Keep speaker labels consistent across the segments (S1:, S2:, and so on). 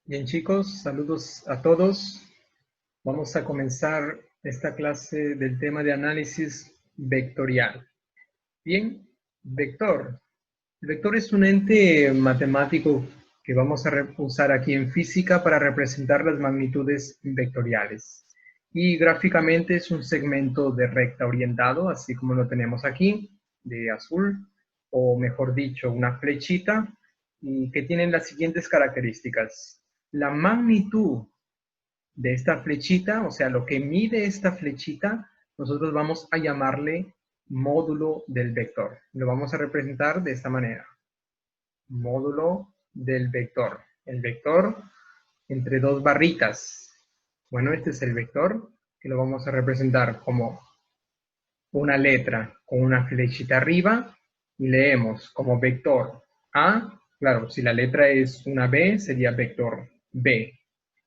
S1: Bien chicos, saludos a todos. Vamos a comenzar esta clase del tema de análisis vectorial. Bien, vector. El vector es un ente matemático que vamos a usar aquí en física para representar las magnitudes vectoriales. Y gráficamente es un segmento de recta orientado, así como lo tenemos aquí, de azul, o mejor dicho, una flechita, y que tienen las siguientes características. La magnitud de esta flechita, o sea, lo que mide esta flechita, nosotros vamos a llamarle módulo del vector. Lo vamos a representar de esta manera. Módulo del vector. El vector entre dos barritas. Bueno, este es el vector que lo vamos a representar como una letra con una flechita arriba y leemos como vector A. Claro, si la letra es una B, sería vector B.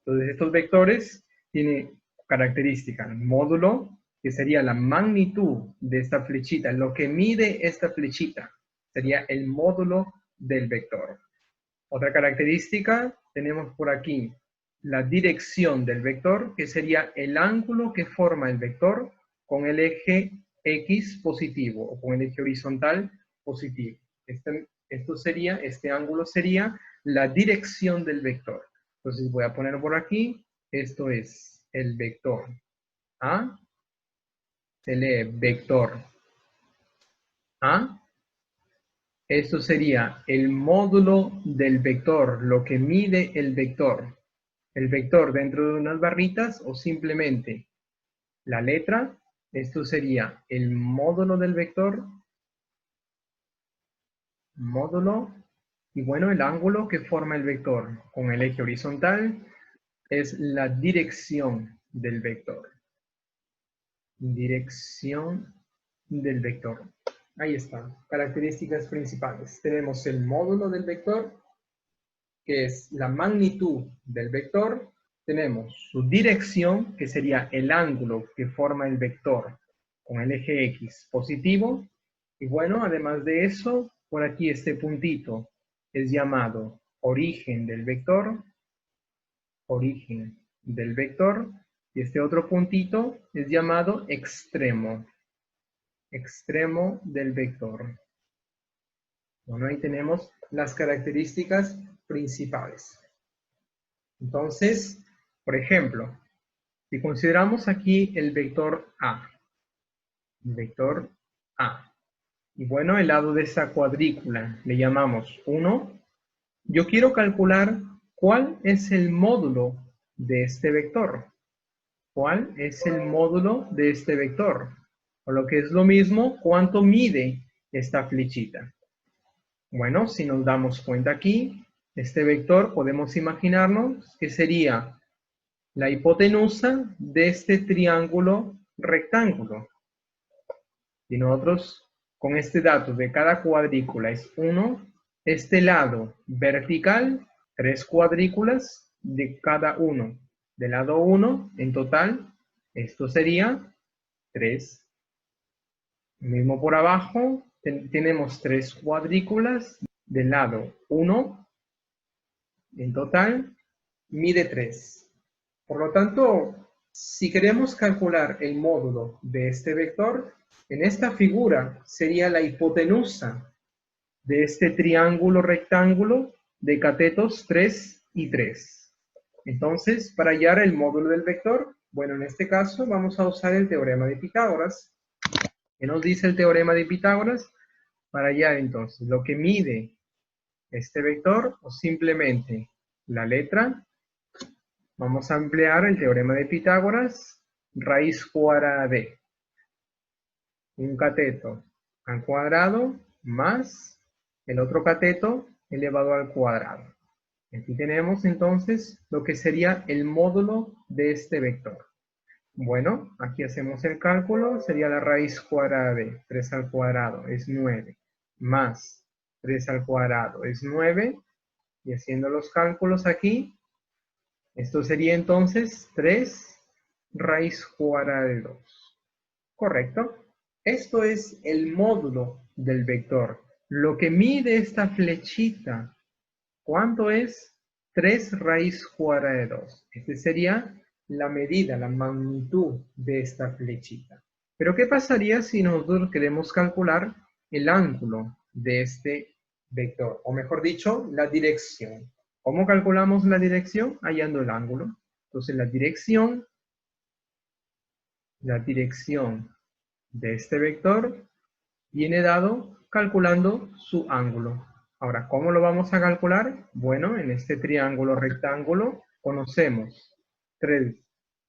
S1: Entonces, estos vectores tienen características. Módulo, que sería la magnitud de esta flechita. Lo que mide esta flechita sería el módulo del vector. Otra característica, tenemos por aquí la dirección del vector, que sería el ángulo que forma el vector con el eje X positivo o con el eje horizontal positivo. Este ángulo sería la dirección del vector. Entonces voy a poner por aquí, esto es el vector A, se lee vector A. Esto sería el módulo del vector, lo que mide el vector. El vector dentro de unas barritas o simplemente la letra. Esto sería el módulo del vector. Módulo. Y bueno, el ángulo que forma el vector con el eje horizontal es la dirección del vector. Dirección del vector. Ahí están, características principales. Tenemos el módulo del vector, que es la magnitud del vector. Tenemos su dirección, que sería el ángulo que forma el vector con el eje X positivo. Y bueno, además de eso, por aquí este puntito es llamado origen del vector. Origen del vector. Y este otro puntito es llamado extremo. Extremo del vector. Bueno, ahí tenemos las características principales. Entonces, por ejemplo, si consideramos aquí el vector A, y bueno, el lado de esa cuadrícula le llamamos 1, yo quiero calcular cuál es el módulo de este vector. ¿Cuál es el módulo de este vector? O lo que es lo mismo, ¿cuánto mide esta flechita? Bueno, si nos damos cuenta aquí, este vector podemos imaginarnos que sería la hipotenusa de este triángulo rectángulo. Y nosotros, con este dato de cada cuadrícula es 1, este lado vertical, 3 cuadrículas de cada uno. Del lado 1, en total, esto sería 3. Mismo por abajo, tenemos 3 cuadrículas del lado 1, en total, mide 3. Por lo tanto, si queremos calcular el módulo de este vector, en esta figura sería la hipotenusa de este triángulo rectángulo de catetos 3 y 3. Entonces, para hallar el módulo del vector, bueno, en este caso vamos a usar el teorema de Pitágoras. ¿Qué nos dice el teorema de Pitágoras? Para hallar entonces lo que mide este vector o simplemente la letra. Vamos a emplear el teorema de Pitágoras, raíz cuadrada de un cateto al cuadrado más el otro cateto elevado al cuadrado. Aquí tenemos entonces lo que sería el módulo de este vector. Bueno, aquí hacemos el cálculo, sería la raíz cuadrada de 3 al cuadrado es 9, más 3 al cuadrado es 9, y haciendo los cálculos aquí, esto sería entonces 3 raíz cuadrada de 2. ¿Correcto? Esto es el módulo del vector. Lo que mide esta flechita, ¿cuánto es? 3 raíz cuadrada de 2. Esta sería la medida, la magnitud de esta flechita. Pero ¿qué pasaría si nosotros queremos calcular el ángulo de este vector? O mejor dicho, la dirección. ¿Cómo calculamos la dirección? Hallando el ángulo. Entonces la dirección de este vector viene dado calculando su ángulo. Ahora, ¿cómo lo vamos a calcular? Bueno, en este triángulo rectángulo conocemos 3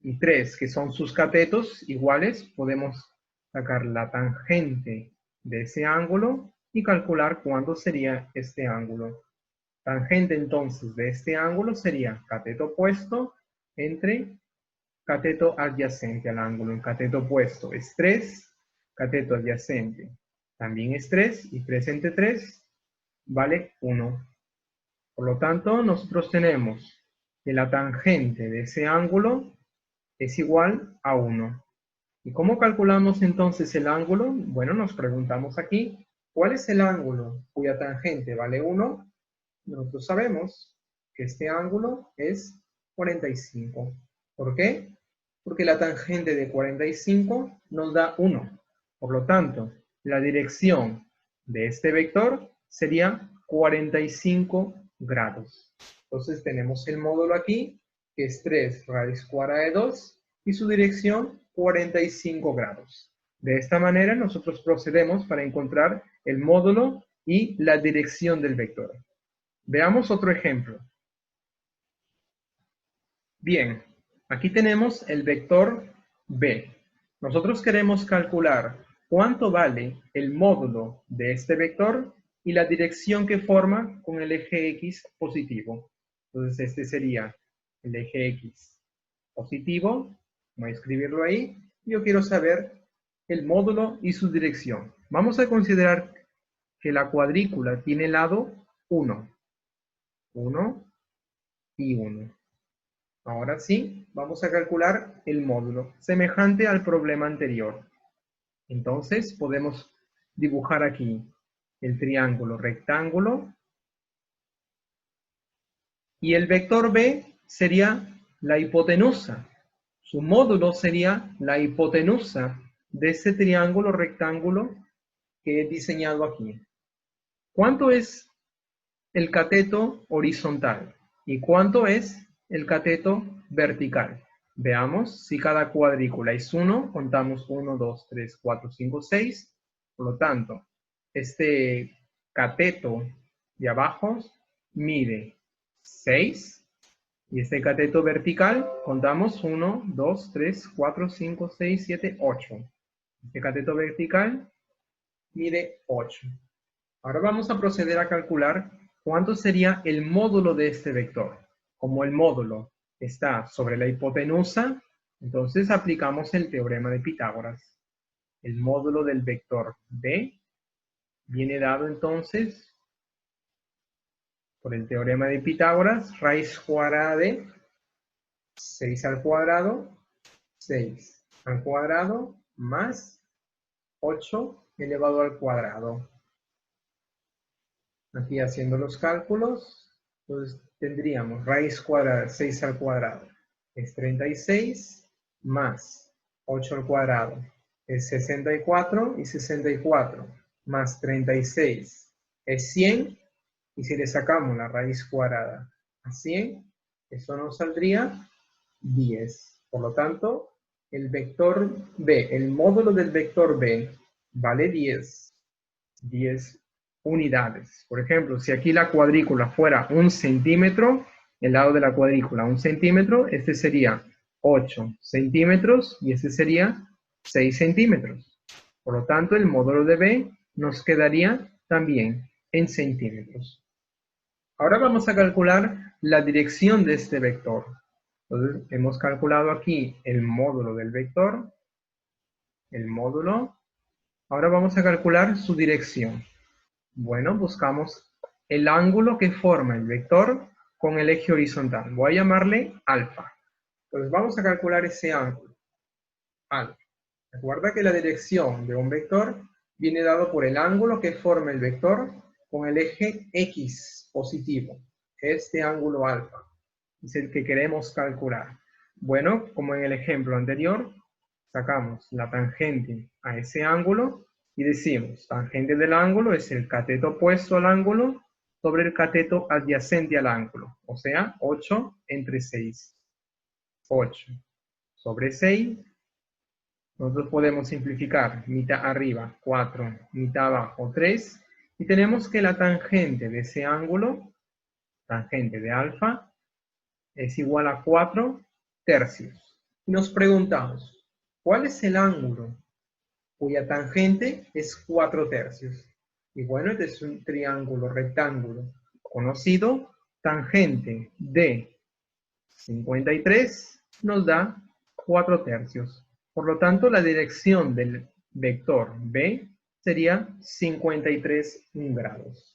S1: y 3, que son sus catetos iguales. Podemos sacar la tangente de ese ángulo y calcular cuánto sería este ángulo. Tangente entonces de este ángulo sería cateto opuesto entre cateto adyacente al ángulo. En cateto opuesto es 3, cateto adyacente también es 3, y 3 entre 3 vale 1. Por lo tanto, nosotros tenemos que la tangente de ese ángulo es igual a 1. ¿Y cómo calculamos entonces el ángulo? Bueno, nos preguntamos aquí, ¿cuál es el ángulo cuya tangente vale 1? Nosotros sabemos que este ángulo es 45. ¿Por qué? Porque la tangente de 45 nos da 1. Por lo tanto, la dirección de este vector sería 45 grados. Entonces tenemos el módulo aquí, que es 3 raíz cuadrada de 2, y su dirección 45 grados. De esta manera nosotros procedemos para encontrar el módulo y la dirección del vector. Veamos otro ejemplo. Bien, aquí tenemos el vector b. Nosotros queremos calcular cuánto vale el módulo de este vector y la dirección que forma con el eje X positivo. Entonces este sería el eje X positivo. Voy a escribirlo ahí. Yo quiero saber el módulo y su dirección. Vamos a considerar que la cuadrícula tiene lado 1. 1 y 1. Ahora sí, vamos a calcular el módulo, semejante al problema anterior. Entonces, podemos dibujar aquí el triángulo rectángulo. Y el vector b sería la hipotenusa. Su módulo sería la hipotenusa de ese triángulo rectángulo que he diseñado aquí. ¿Cuánto es el cateto horizontal? ¿Y cuánto es el cateto vertical? Veamos si cada cuadrícula es 1, contamos 1, 2, 3, 4, 5, 6. Por lo tanto, este cateto de abajo mide 6. Y este cateto vertical, contamos 1, 2, 3, 4, 5, 6, 7, 8. Este cateto vertical mide 8. Ahora vamos a proceder a calcular cuánto sería el módulo de este vector. Como el módulo está sobre la hipotenusa, entonces aplicamos el teorema de Pitágoras. El módulo del vector b viene dado entonces por el teorema de Pitágoras, raíz cuadrada de 6 al cuadrado, 6 al cuadrado más 8 elevado al cuadrado. Aquí haciendo los cálculos, entonces tendríamos raíz cuadrada, 6 al cuadrado, es 36, más 8 al cuadrado, es 64, y 64 más 36 es 100, y si le sacamos la raíz cuadrada a 100, eso nos saldría 10. Por lo tanto, el vector b, el módulo del vector b, vale 10. 10 unidades. Por ejemplo, si aquí la cuadrícula fuera 1 centímetro, el lado de la cuadrícula 1 centímetro, este sería 8 centímetros y este sería 6 centímetros. Por lo tanto, el módulo de b nos quedaría también en centímetros. Ahora vamos a calcular la dirección de este vector. Entonces, hemos calculado aquí el módulo del vector, el módulo. Ahora vamos a calcular su dirección. Bueno, buscamos el ángulo que forma el vector con el eje horizontal. Voy a llamarle alfa. Entonces vamos a calcular ese ángulo, alfa. Recuerda que la dirección de un vector viene dado por el ángulo que forma el vector con el eje X positivo. Este ángulo alfa es el que queremos calcular. Bueno, como en el ejemplo anterior, sacamos la tangente a ese ángulo y decimos, tangente del ángulo es el cateto opuesto al ángulo sobre el cateto adyacente al ángulo, o sea, 8 entre 6. 8 sobre 6, nosotros podemos simplificar mitad arriba, 4, mitad abajo, 3, y tenemos que la tangente de ese ángulo, tangente de alfa, es igual a 4 tercios. Y nos preguntamos, ¿cuál es el ángulo cuya tangente es 4 tercios? Y bueno, este es un triángulo rectángulo conocido. Tangente de 53 nos da 4 tercios. Por lo tanto, la dirección del vector B sería 53 grados.